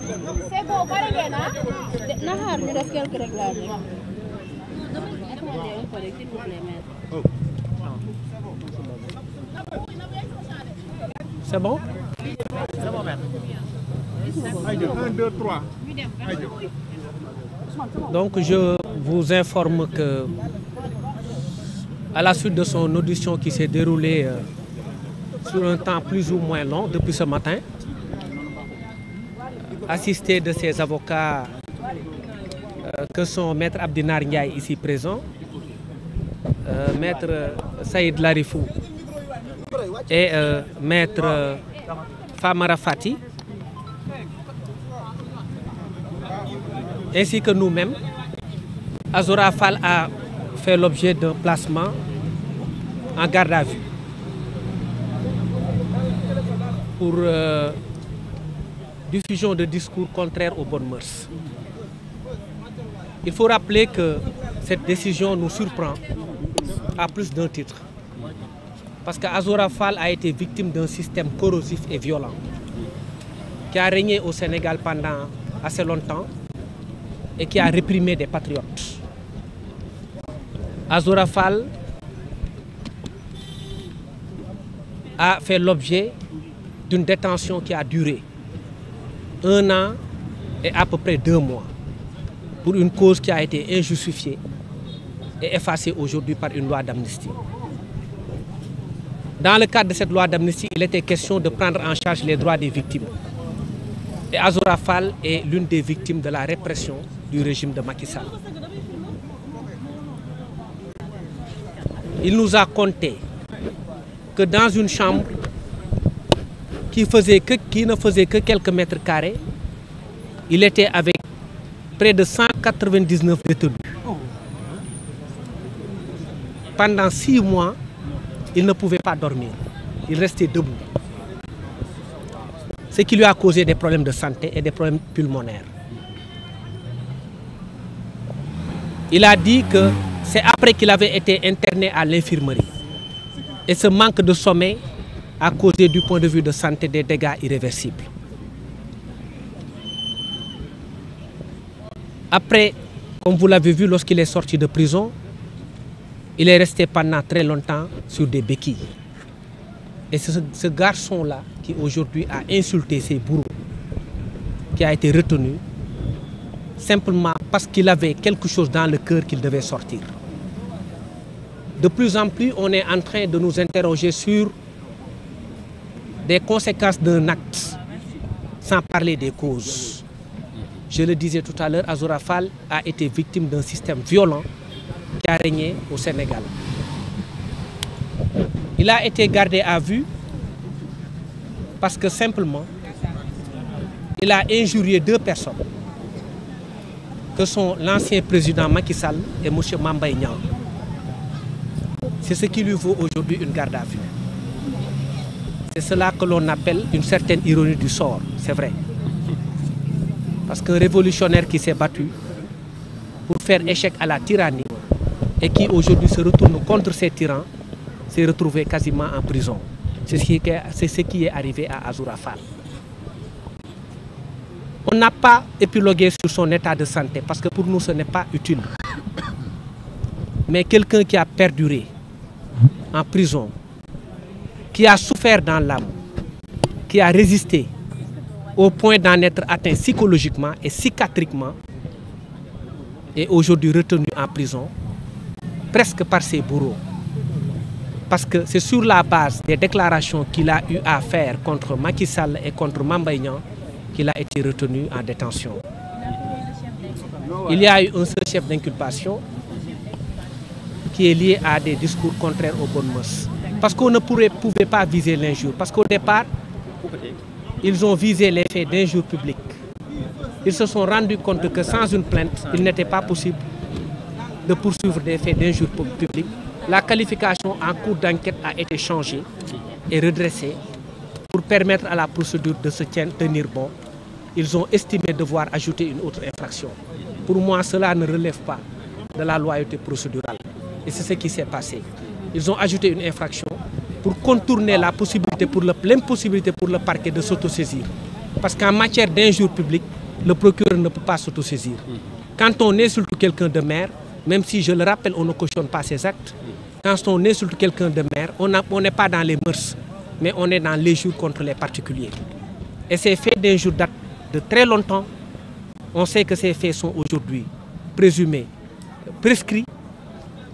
C'est bon, pare ngeen ah. Na xaar ñu def quelques réglages. Attendez un peu, s'il vous plaît, maître. C'est bon? C'est bon, maître. 1, 2, 3. Donc je vous informe que à la suite de son audition qui s'est déroulée sur un temps plus ou moins long depuis ce matin, assisté de ses avocats que sont Maître Abdinar Ndiaye ici présent, Maître Saïd Larifou et Maître Famara Fati, ainsi que nous-mêmes, Azora Fall a fait l'objet d'un placement en garde à vue pour diffusion de discours contraires aux bonnes mœurs. Il faut rappeler que cette décision nous surprend à plus d'un titre. Parce qu'Azora Fall a été victime d'un système corrosif et violent qui a régné au Sénégal pendant assez longtemps et qui a réprimé des patriotes. Azora Fall a fait l'objet d'une détention qui a duré 1 an et à peu près 2 mois pour une cause qui a été injustifiée et effacée aujourd'hui par une loi d'amnistie. Dans le cadre de cette loi d'amnistie, il était question de prendre en charge les droits des victimes. Et Azora Fall est l'une des victimes de la répression du régime de Macky Sall. Il nous a conté que dans une chambre qui ne faisait que quelques mètres carrés, il était avec près de 199 détenus. Pendant 6 mois, il ne pouvait pas dormir. Il restait debout. Ce qui lui a causé des problèmes de santé et des problèmes pulmonaires. Il a dit que c'est après qu'il avait été interné à l'infirmerie. Et ce manque de sommeil a causé du point de vue de santé des dégâts irréversibles. Après, comme vous l'avez vu, lorsqu'il est sorti de prison, il est resté pendant très longtemps sur des béquilles. Et c'est ce garçon-là qui aujourd'hui a insulté ses bourreaux, qui a été retenu simplement parce qu'il avait quelque chose dans le cœur qu'il devait sortir. De plus en plus, on est en train de nous interroger sur des conséquences d'un acte, sans parler des causes. Je le disais tout à l'heure, Azora Fall a été victime d'un système violent qui a régné au Sénégal. Il a été gardé à vue parce que simplement, il a injurié 2 personnes, que sont l'ancien président Macky Sall et M. Mambay Niang. C'est ce qui lui vaut aujourd'hui une garde à vue. C'est cela que l'on appelle une certaine ironie du sort, c'est vrai. Parce qu'un révolutionnaire qui s'est battu pour faire échec à la tyrannie et qui aujourd'hui se retourne contre ces tyrans, s'est retrouvé quasiment en prison. C'est ce qui est arrivé à Azora Fall. On n'a pas épilogué sur son état de santé parce que pour nous ce n'est pas utile. Mais quelqu'un qui a perduré en prison, qui a souffert dans l'âme, qui a résisté au point d'en être atteint psychologiquement et psychiatriquement, est aujourd'hui retenu en prison, presque par ses bourreaux. Parce que c'est sur la base des déclarations qu'il a eu à faire contre Macky Sall et contre Mambay Niang qu'il a été retenu en détention. Il y a eu un seul chef d'inculpation qui est lié à des discours contraires aux bonnes mœurs. Parce qu'on ne pouvait pas viser l'injure. Parce qu'au départ, ils ont visé les faits d'injure publique. Ils se sont rendus compte que sans une plainte, il n'était pas possible de poursuivre des faits d'injure publique. La qualification en cours d'enquête a été changée et redressée pour permettre à la procédure de se tenir bon. Ils ont estimé devoir ajouter une autre infraction. Pour moi, cela ne relève pas de la loyauté procédurale. Et c'est ce qui s'est passé. Ils ont ajouté une infraction pour contourner la possibilité l'impossibilité pour le parquet de s'autosaisir Parce qu'en matière d'injure publique, le procureur ne peut pas s'autosaisir. Quand on insulte quelqu'un de maire, même si je le rappelle, on ne cautionne pas ses actes, quand on insulte quelqu'un de maire, on n'est pas dans les mœurs, mais on est dans l'injure contre les particuliers. Et ces faits d'injure datent de très longtemps. On sait que ces faits sont aujourd'hui présumés, prescrits.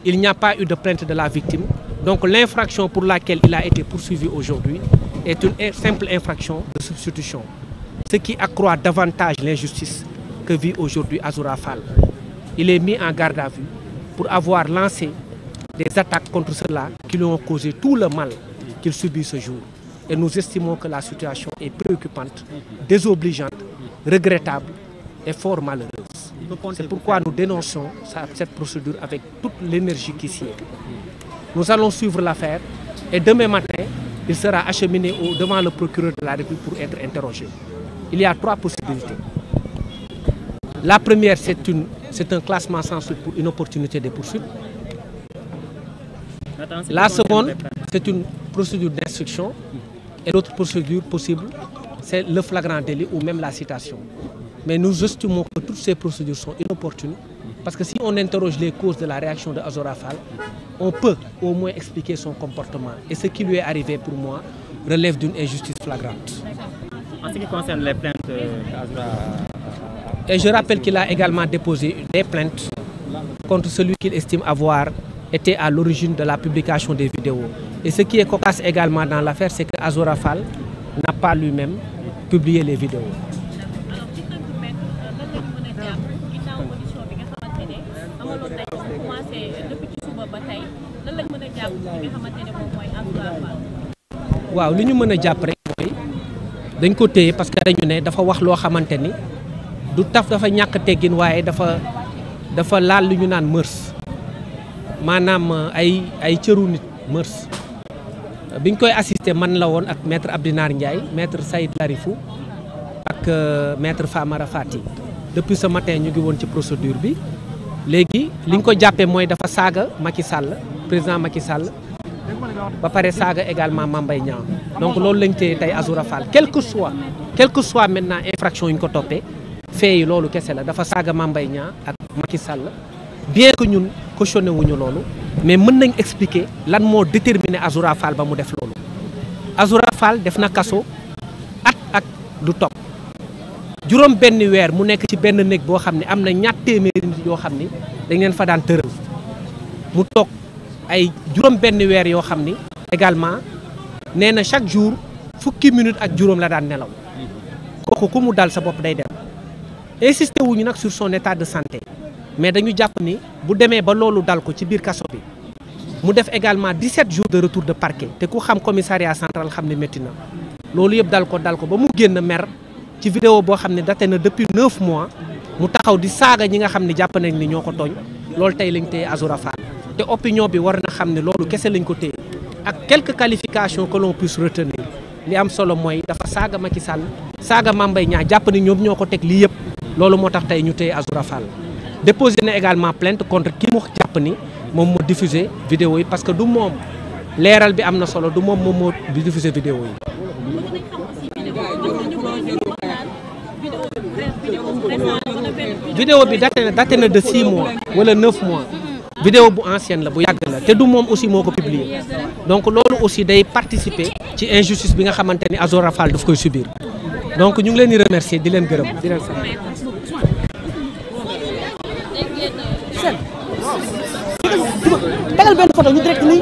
Il n'y a pas eu de plainte de la victime. Donc l'infraction pour laquelle il a été poursuivi aujourd'hui est une simple infraction de substitution. Ce qui accroît davantage l'injustice que vit aujourd'hui Azoura Fall. Il est mis en garde à vue pour avoir lancé des attaques contre ceux-là qui lui ont causé tout le mal qu'il subit ce jour. Et nous estimons que la situation est préoccupante, désobligeante, regrettable et fort malheureuse. C'est pourquoi nous dénonçons cette procédure avec toute l'énergie qui s'y est. Nous allons suivre l'affaire et demain matin, il sera acheminé devant le procureur de la République pour être interrogé. Il y a 3 possibilités. La première, c'est un classement sans suite pour inopportunité des poursuites. La seconde, c'est une procédure d'instruction. Et l'autre procédure possible, c'est le flagrant délit ou même la citation. Mais nous estimons que toutes ces procédures sont inopportunes parce que si on interroge les causes de la réaction de Azoura Fall, on peut au moins expliquer son comportement. Et ce qui lui est arrivé pour moi relève d'une injustice flagrante. En ce qui concerne les plaintes d'Azoura... Et je rappelle qu'il a également déposé des plaintes contre celui qu'il estime avoir été à l'origine de la publication des vidéos. Et ce qui est cocasse également dans l'affaire, c'est que Azoura Fall n'a pas lui-même publié les vidéos. waaw li ñu mën a jàpp rek mooy dañ ko téye parce que dañu ne dafa wax loo xamante ni du taf dafa ñàkk teggin waaye dafa laal lu ñu naan mërs maanaam ay cëru nit mërs biñ koy assister man la woon ak maître Abdinar Ndiaye maître Saïd Larifou ak maître Famara Fati depuis ce matin ñu ngi woon ci procédure bi léegi liñ ko jàppee mooy dafa saaga Macky Sall président Macky Sall ba pare saaga également Mame Mbaye Niang donc loolu lañ téye tey Azoura Fall quel que soit maintenant infraction yi ñu ko toppee fee yi loolu kese la dafa saaga Mame Mbaye Niang ak Macky Sall bien que ñun cautionné wuñu loolu mais mën nañ expliquer lan moo déterminé Azoura Fall ba mu def loolu. Azoura Fall def na kaso at ak lu topp juróom benn weer mu nekk ci benn néeg boo xam ne am na ñaar téeméeri nit yoo xam ni dañ leen fa daan tëral mu toog ay juróom benn weer yoo xam ni également nee na chaque jour fukki minutes ak juróom la daan nelaw kooku ku mu dal sa bopp day dem. insisté wuñu nag sur son état de santé mais dañu jàpp ni bu demee ba loolu dal ko ci biir kaso bi mu def également 17 jours de retour de parquet te ku xam commissariat central xam ne métti na loolu yëpp dal ko ba mu génn mer ci vidéo boo xam ne daté na depuis 9 mois mu taxaw di saaga ñi nga xam ne jàpp nañ ni ñoo ko tooñ loolu tey lañ téye Azoura Fall te opinion bi war na xam ne loolu kese lañ ko téye ak quelques qualifications que l'on puisse retenir li am solo mooy dafa saaga Macky Sall saaga Mame Mbaye Niang jàpp ni ñoom ñoo ko teg lii yëpp loolu moo tax tey ñu téye Azoura Fall déposé na également plainte contre ki mu jàpp ni moom moo diffusé vidéo yi parce que du moom leeral bi am na solo du moom moo diffusé vidéo yi. vidéo bi daté na de 6 mois wala 9 mois vidéo bu ancienne la bu yàgg la te du moom aussi moo ko publier donc loolu aussi day participer ci injustice bi nga xamante ni Azoura Fall daf koy subir donc ñu ngi leen di remercier di leen gërëm di leen sant. tegal benn photo ñu direct nii